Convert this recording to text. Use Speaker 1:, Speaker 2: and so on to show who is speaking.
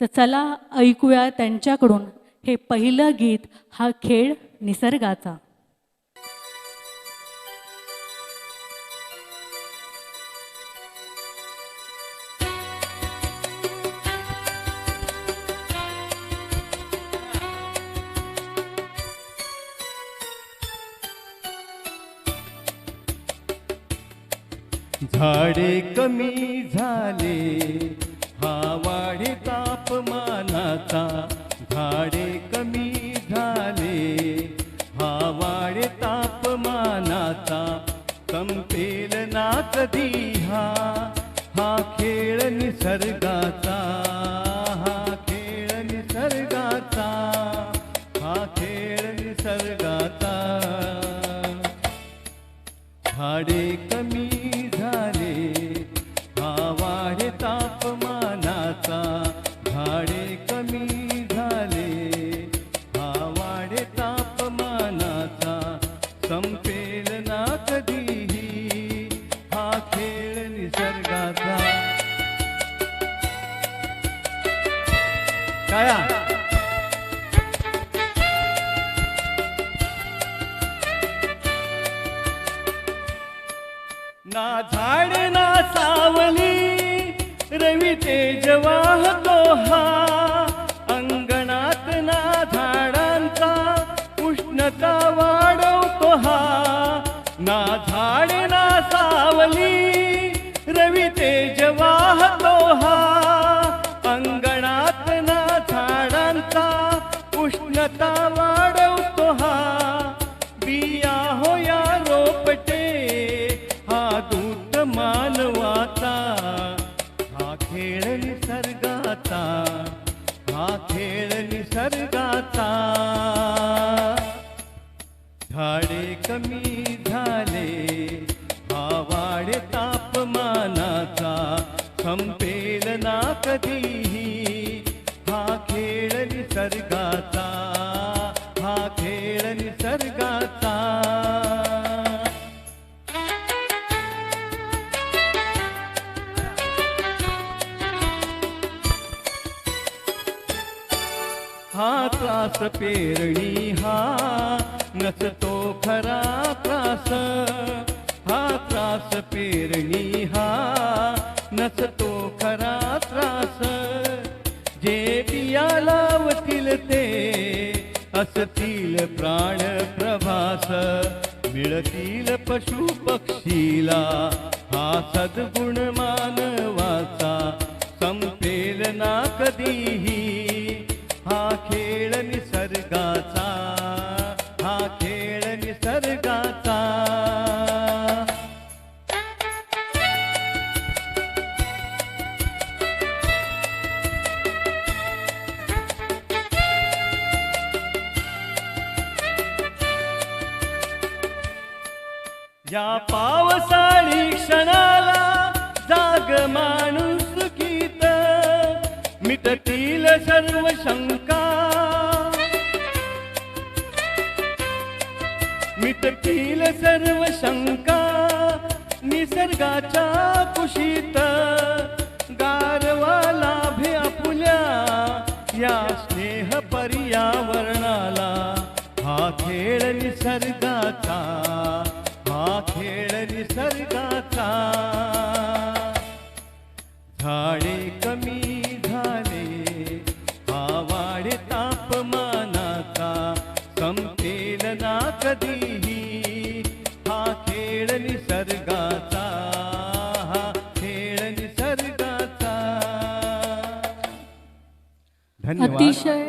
Speaker 1: तर चला ऐकूया त्यांच्याकडून हे पहिलं गीत, हा खेळ निसर्गाचा.
Speaker 2: झाडे कमी झाले, हा वाढे तापमानाचा. झाडे कमी झाले, हा वाढे तापमानाचा. संपेल ना कधी हा खेळ निसर्गाचा. हा खेळ निसर्गाचा, हा खेळ निसर्गाचा. झाडे कमी झाले, हा वाढे तापमानाचा. झाडे कमी झाले, हा वाढे तापमानाचा. संपेल ना कधीही हा खेळ निसर्गाचा. काय ना झाड ना सावली, रवी तेज वाहतो हा. अंगणात ना झाडांचा, उष्णता वाढवतो हा. ना झाड ना सावली, रवी तेज वाहतो हा. अंगणात ना झाडांचा, उष्णता वाढवतो हा. बिया हो या रोपटे, हा दूत मानवाचा. हा खेळ निसर्गाचा, हा खेळ निसर्गाचा. झाडे कमी झाले, हा वाढे तापमानाचा. संपेल ना कधीही हा खेळ निसर्गाचा. हा खेळ निसर्गाचा. हा त्रास पेरणी हा नसतो खरा त्रास. हा त्रास पेरणी हा नसतो खरा त्रास. जे बिया लावतील ते असतील प्राण प्रभास. मिळतील पशु पक्षीला हा सद्गुण मानवाचा. संपेल ना कधीही हा खेळ निसर्गाचा. हा खेळ निसर्गाचा. या पावसाळी क्षणाला जाग माणूस गीत. मिटतील सर्व शंका, मिटतील सर्व शंका. निसर्गाच्या कुशीत गारवा लाभे आपुल्या. या स्नेह पर्यावरणाला हा खेळ निसर्गाचा. हा खेळ निसर्गाचा. झाडे कमी झाले, हा वाढे तापमानाचा. संपेल ना कधीही हा खेळ निसर्गाचा. हा खेळ निसर्गाचा. धन्यवाद.
Speaker 1: अतिशय